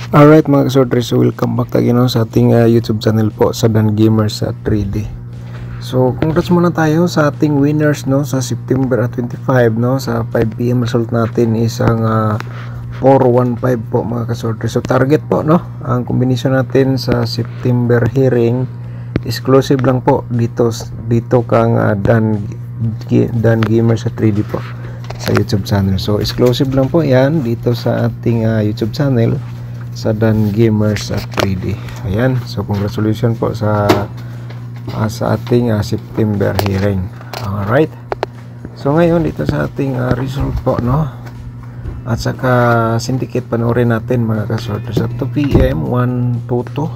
Alright mga kasorders, so welcome back again sa ating YouTube channel po sa Dan Gamers 3D. So congrats muna tayo sa ating winners no sa September 25 no sa 5 PM result natin isang 415 po mga kasorders. So target po no ang kombinasyon natin sa September hearing exclusive lang po dito kang Dan Gamers 3D po sa YouTube channel. So exclusive lang po yan dito sa ating YouTube channel sa Dan Gamers 3D. Ayan, so congratulations po sa ating September hearing. Alright, so ngayon dito sa ating result po no at saka syndicate panoorin natin mga kasorters at 2 PM 122.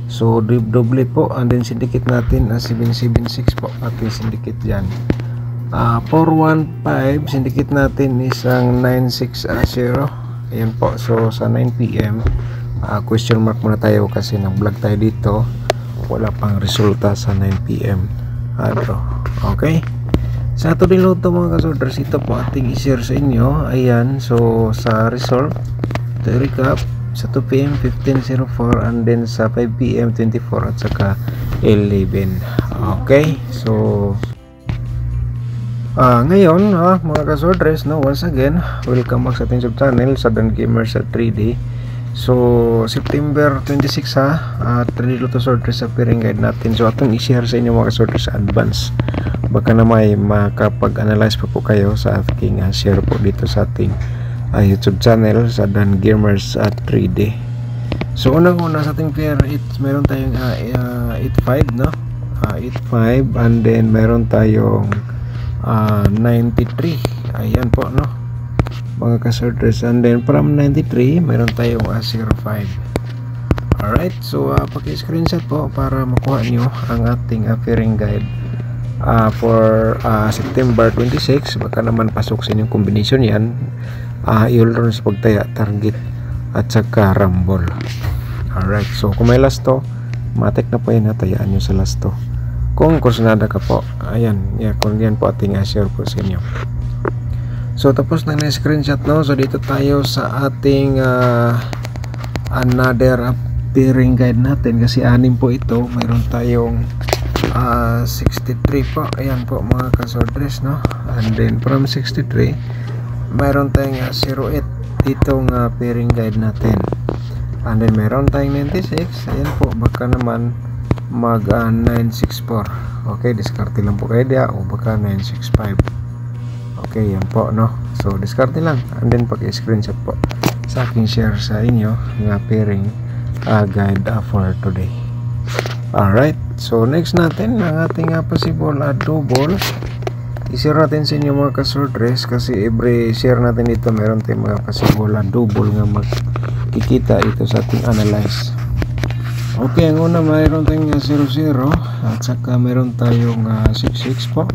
So double po and then syndicate natin 776 po ating syndicate dyan. 415 syndicate natin isang 960. Ayan po, so sa 9 PM question mark muna tayo kasi nag-vlog tayo dito, wala pang resulta sa 9 PM okay, sa ito din to mga kasorders, ito po ating i-share sa inyo. Ayan, so sa result to recap sa 2 PM 15:04 and then sa 5 PM 24 at saka 11. Okay, so ngayon mga kasorders no, once again welcome back sa ating YouTube channel sa Dan Gamers 3D. So September 26 3D Lotto Sorters sa pairing guide natin. So atong i-share sa inyo mga kasorders sa advance, baka na may makapag-analyze pa po kayo sa ating share po dito sa ating YouTube channel sa Dan Gamers 3D. So unang-una sa ating pair, meron tayong 85 no, 85 and then meron tayong 93. Ayan po no mga kasorders, and then from 93 meron tayong 05. Alright, so paki-screenshot po para makuha nyo ang ating pairing guide for September 26. Baka naman pasok sa inyong combination yan, i-roll sa pagtaya, target at saka rumble. Alright, so kung may last to, matik na po yan, tayaan nyo sa last to kung kursunada ka po. Ayan, kung yan po ating share po sa inyo. So tapos na screenshot no, so dito tayo sa ating another pairing guide natin kasi anim po ito. Mayroon tayong 63 po. Ayan po mga kasordres no, and then from 63 mayroon tayong 08 ditong pairing guide natin, and then mayroon tayong 96. Ayan po, baka naman mag 964. Okay, diskarte lang po kayo dia, o baka 965. okay, yan po no, so diskarte lang and then pag-screenshot po sa aking share sa inyo nga pairing guide for today. Alright, so next natin ang ating possible double. I-share natin sa inyo mga kasordres kasi every share natin dito meron tayong mga possible double nga magkikita dito sa ating analyze. Okay, ang una mayroon tayong 00 at saka mayroon tayong 66 po,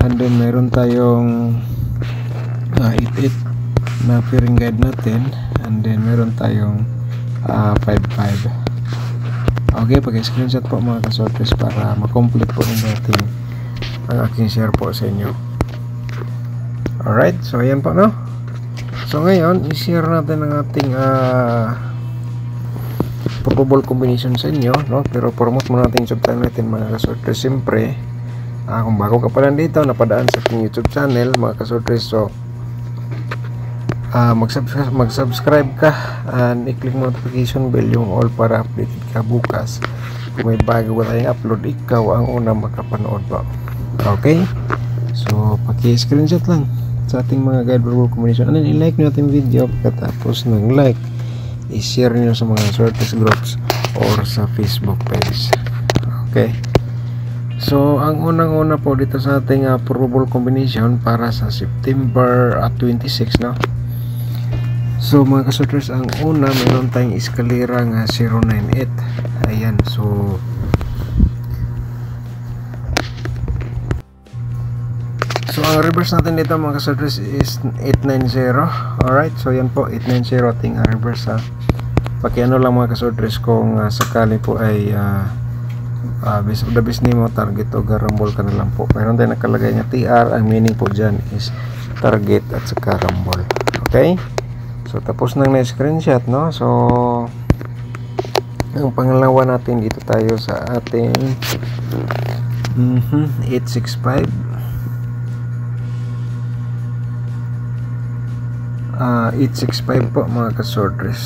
and then mayroon tayong 88 na pairing guide natin, and then mayroon tayong 55. Okay, pag-screenshot po mga kasorters para makomplete po natin ang aking share po sa inyo. Alright, so ayan po no. So ngayon i-share natin ang ating probable combination sa inyo no, pero promote muna natin yung YouTube channel natin mga kasorters. Siyempre kung bago ka pa lang dito, napadaan sa aking YouTube channel mga kasorters, so mag-subscribe ka and i-click notification bell yung all para updated ka bukas kung may bago tayong upload, ikaw ang unang makapanood po. Okay, so paki-screenshot lang sa ating mga guide probable combination and then i-like nyo ating video. Pagkatapos ng like, i-share nyo sa mga sorters groups or sa Facebook page. Okay, so ang unang-una po dito sa ating probable combination para sa September 26 no. So mga kasorters, ang una meron tayong eskalera nga 098. Ayan, so ang reverse natin dito mga kasorters is 890. Alright, so yan po 890 ating reverse pakiano lang mga kasorters kung sakali po ay base of the base name mo target o garambol ka na lang po. Mayroon tayo nakalagay nga TR, ang meaning po dyan is target at saka rumble. Okay, So tapos nang na-screenshot, no? So ang pangalawa natin, dito tayo sa ating 865. 865 po mga kasordres.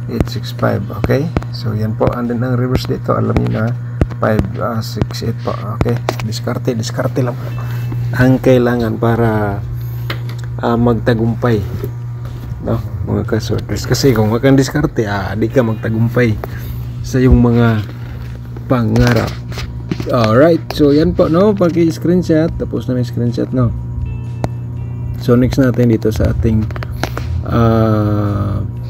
865, okay? So yan po, and then ang reverse dito, alam niyo na 568 po, okay? Diskarte lang po ang kailangan para magtagumpay, no mga kasordres. Kasi kung wag kang diskarte, di ka magtagumpay sa yung mga pangarap. Alright, so yan po, no, pag-screenshot, tapos na may screenshot, no. So next natin dito sa ating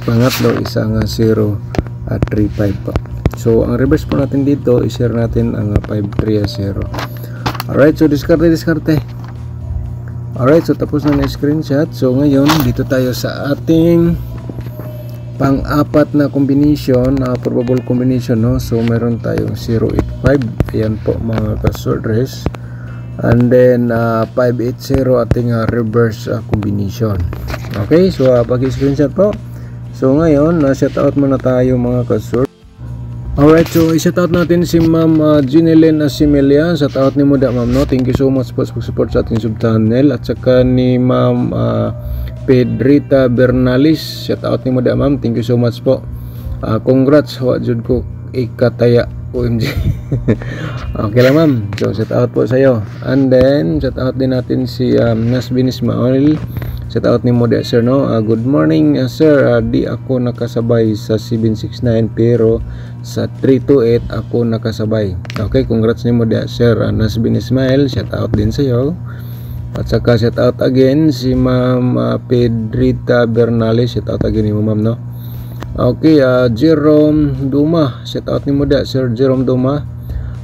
pangatlo, isang 035 po. So ang reverse po natin dito, i-share natin ang 530. Alright, so diskarte. Alright, so tapos na screenshot. So ngayon dito tayo sa ating pang-apat na combination, probable combination, no. So meron tayong 085, ayan po mga kasordres, and then 580 ating reverse combination. Okay, so pag-screenshot po. So ngayon shout out muna tayo mga kasordres. Alright, so i-shout out natin si Ma'am Ginelen Asimelia. Shout out ni mo da, ma'am, no. Thank you so much po sa pag-support sa ating sub-channel. At saka ni Ma'am Pedrita Bernalis. Shout out ni mo da, ma'am. Thank you so much po. Congrats, wa jud ko ikataya, OMG. Okay lang, ma'am. So shout out po sa iyo. And then shout out din natin si Nasbin Ismail. Shout out ni mo da, sir, no. Good morning, sir. Di ako nakasabay sa 769 pero sa 328 ako nakasabay. Okay, congrats ni mo da, sir. Nasbin Ismail, shout out din sa iyo. At saka shout out again si Ma'am Pedrita Bernales. Shout out again ni mo, ma'am, no. Okay, Jerome Duma, shout out ni mo da, sir Jerome Duma.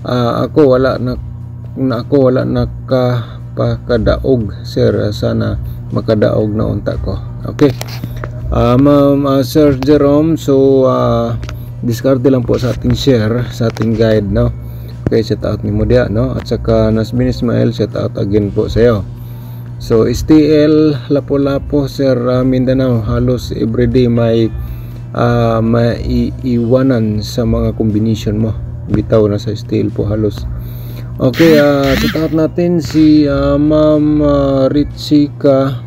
Ako wala nakapakadaog, sir. Sana makadaog na unta ko. Okay, ma'am, Sir Jerome. So discard lang po sa ating share, sa ating guide, no. Okay, shout out ni mo dia, no. At saka Nasbin Ismail, shout out again po sa iyo. So STL Lapu-Lapu, sir, Mindanao, halos everyday may maiiwanan sa mga combination mo. Bitaw na sa STL po halos. Okay, shout out natin si Ma'am Richika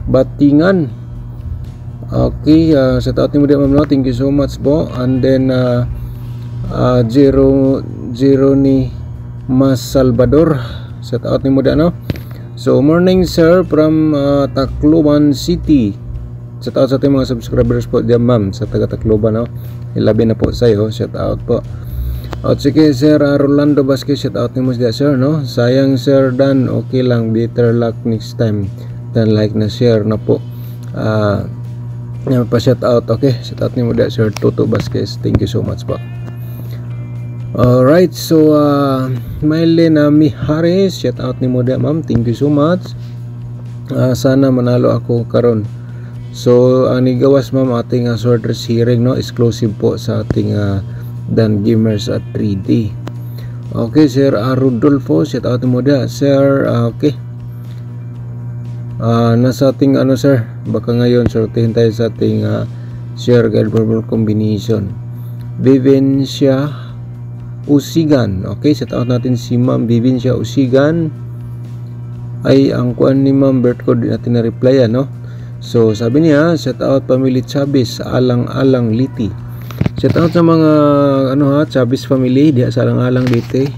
Batingan. Okay, shout out ni mo din, ma'am, no. Thank you so much po. And then Zero ni Mas Salvador, shout out ni mo din, no. So morning, sir, from Tacloban City. Shout out sa ating mga subscribers po diyan, ma'am, sa taga Tacloban, no. Ilabi na po sa iyo, shout out po. At sige, sir, Rolando Vasquez, shout out ni mo siya, sir, no. Sayang, sir Dan, okay lang, better luck next time. Dan like na share na po. Pa shout out, okay, shout out ni mo siya, sir Toto Vasquez. Thank you so much po. Alright, so Mylene Mihares, shout out ni mo siya, ma'am. Thank you so much. Sana manalo ako karon. So nigawas, ma'am, ating sorters hearing, no, exclusive po sa ating Dan Gamers at 3D. Okay, sir Rodolfo, shout out mo dia, sir. Okay, nasa ating sir, baka ngayon sortihin tayo sa ating share guide verbal combination. Vivencia Usigan. Okay, shout out natin si Ma'am Vivencia Usigan. Ay, ang kuan ni Ma'am Bert ko din natin na reply, no. So sabi niya, shout out Family Chavez sa Alang-Alang Liti. Shout out sa mga Chavez family diya sa Alang-Alang Liti.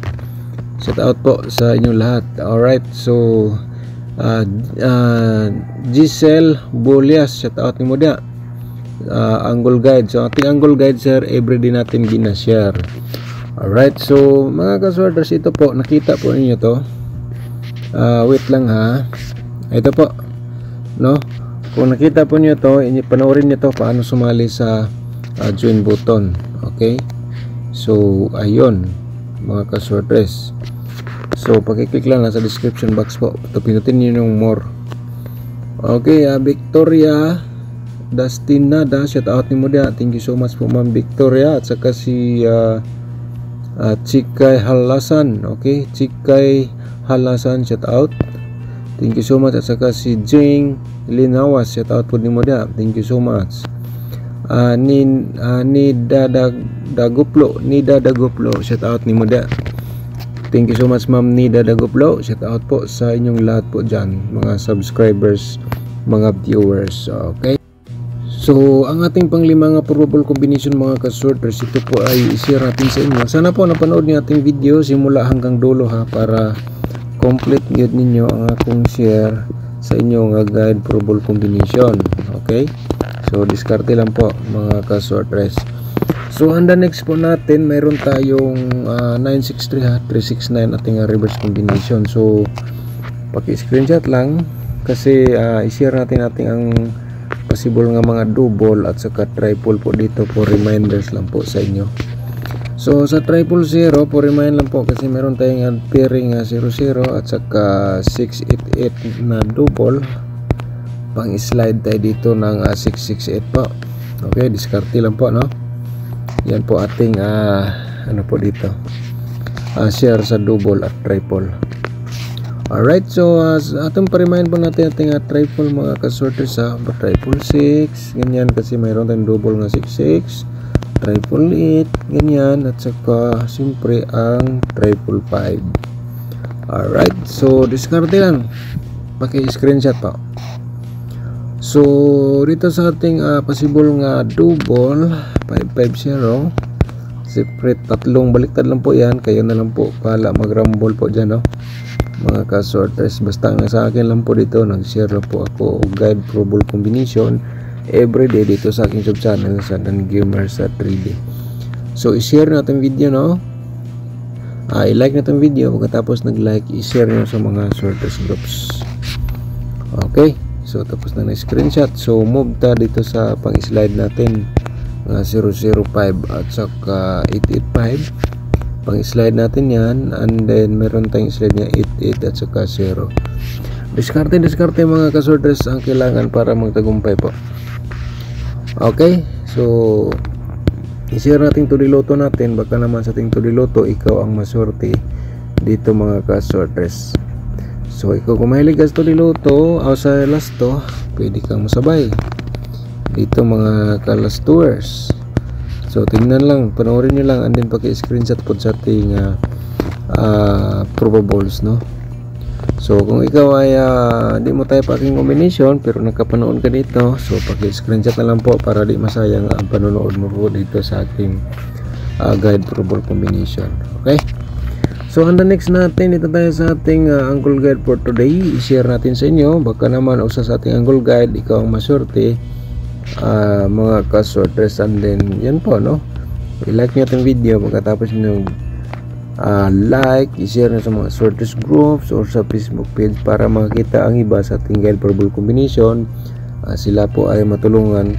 Shout out po sa inyong lahat. Alright, so Giselle Bolias, shout out ni mo diya. Angle guide. So ating angle guide, sir, everyday natin gina-share. Alright, so mga kaswarders, ito po, nakita po ninyo to. Wait lang, ha. Ito po, no. Kung nakita po niyo to, panoorin niyo to paano sumali sa join button. Okay, so ayun mga kaswarders. So pakiclick lang sa description box po, pinutin niyo yung more. Okay, Victoria Dastinada, shout out ni mo dia. Thank you so much po, Ma'am Victoria. At saka si Chikay Halasan. Okay, Chikay Halasan, shout out. thank you so much. At saka si Jing Linawas, shout out po ni mo dia, thank you so much. Nida Daguplo, shout out ni mo dia, thank you so much ma'am Nida Daguplo, shout out po sa inyong lahat po dyan, mga subscribers, mga viewers. Okay, so ang ating panglima nga probable combination mga ka-sorters, ito po ay i-share natin sa inyo. Sana po napanood niyo ating video simula hanggang dulo ha, para complete yun ninyo ang akong share sa inyo nga guide probable combination. Okay, so diskarte lang po mga ka-sorters. So on the next po natin, mayroon tayong 963 ha, 369 ating reverse combination. So paki-screenshot lang kasi i-share natin ang possible nga mga double at saka triple po dito po, reminders lang po sa inyo. So sa triple 0 po, remind lang po kasi meron tayong pairing 00 at saka 688 na double. Pang slide tayo dito ng 668 po. Okay, diskarte lang po, no? Yan po ating ano po dito, share sa double at triple. Alright, so atong pa-remind po natin ating triple mga ka-sorters sa triple 6, ganyan, kasi mayroon tayong double nga 66, triple 8, ganyan, at saka siyempre ang triple 5. Alright, so diskarte lang, paki-screenshot pa. So dito sa ating possible nga double 550, separate, tatlong baliktad lang po yan, kayo na lang po pala mag-rumble po dyan, no mga ka-sorters. Basta nga sa akin lang po dito, nag-share lang po ako guide probable combination everyday dito sa aking sub channel sa Dan Gamer sa 3D. So i-share natin video, no, i-like natin video, pagkatapos nag-like, i-share nyo sa mga sorters groups. Okay, so tapos na screenshot. So move ta dito sa pang-slide natin 005 at saka 885, pang-slide natin yan, and then meron tayong slide niya 88 at saka 0. Diskarte mga ka-sorters ang kailangan para magtagumpay po. Okay, so i-share natin to Loto natin, baka naman sa ating to Loto ikaw ang maswerte dito mga ka-sorters. So ikaw kung mahilig ka sa to Loto o sa last to, pwede kang masabay dito mga ka-last tours. So tingnan lang, panoorin nyo lang, and then paki-screenshot po sa ating probables, no. So kung ikaw ay di mo tayo paking combination pero nakapanood ka dito, so paki-screenshot na lang po para di masayang ang panonood mo po dito sa ating guide probable combination. Okay, so on the next natin, ito tayo sa ating angle guide for today. I-share natin sa inyo, baka naman usa sa ating angle guide ikaw ang maswerte mga ka-sorters. And then yan po, no, i-like nyo itong video, pagkatapos nyo like, i-share na sa mga sorters groups or sa Facebook page para makita ang iba sa ating guide probable combination. Sila po ay matulungan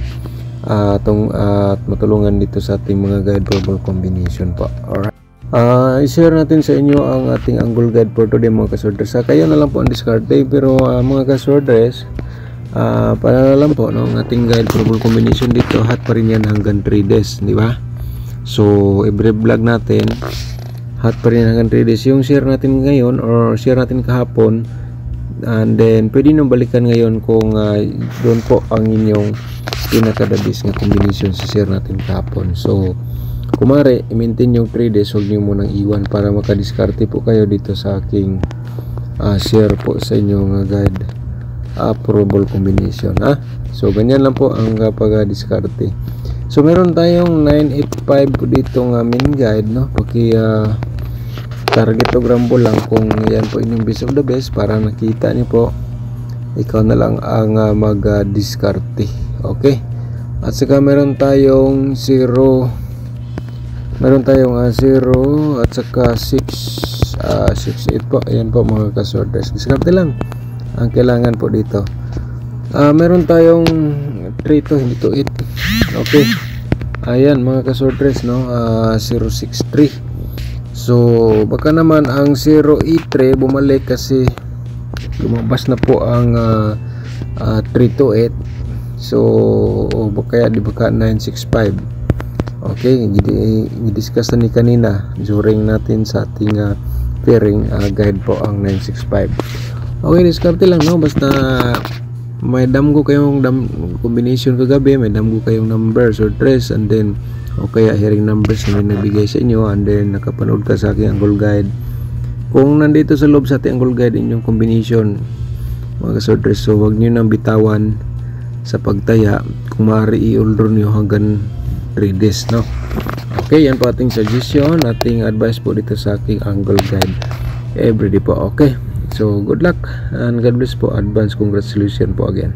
matulungan dito sa ating mga guide probable combination po. Alright, i-share natin sa inyo ang ating angle guide for today mga ka-sorters. Kayo na lang po ang discarte, pero mga ka-sorters, para lang po, no, ang ating guide probable combination dito, hot pa rin yan hanggang 3 days, di ba? So every vlog natin hot pa rin hanggang 3 days. Yung share natin ngayon or share natin kahapon, and then pwede nyo balikan ngayon kung doon po ang inyong pinakadabis nga combination sa share natin kahapon. So kumare, i-maintain yung 3 days, huwag nyo munang iwan para makadiskarte po kayo dito sa aking share po sa inyong guide probable combination. So ganyan lang po ang pag-diskarte. So meron tayong 985 po dito ng main guide, no, paki target o grambo lang kung yan po inyong best of the best para nakita niyo po, ikaw na lang ang mag-diskarte. Okay, at saka meron tayong 0 at saka 668 po. Ayan po mga ka-sorters, diskarte lang ang kailangan po dito. Meron tayong 3 to, hindi to 8. Okay, ayan mga ka-sorters, no, 063. So baka naman ang 083 bumalik kasi lumabas na po ang 3 to 8. So kaya di baka 965. Okay, i-discuss na ni kanina during natin sa ating pairing guide po ang 965. Okay, diskarte lang, no? Basta may damgo kayong combination kagabi, may damgo kayong numbers or tres, and then o kaya hearing numbers na may nagbigay sa inyo, and then nakapanood ka sa aking angle guide. Kung nandito sa loob sa ating angle guide inyong combination, mga kasordres, so huwag nyo nang bitawan sa pagtaya. Kung maaari i-order nyo hanggang 3 days, no? Okay, yan po ating suggestion, ating advice po dito sa aking angle guide everyday po. Okay, so good luck and God bless po. Advance congratulations po again.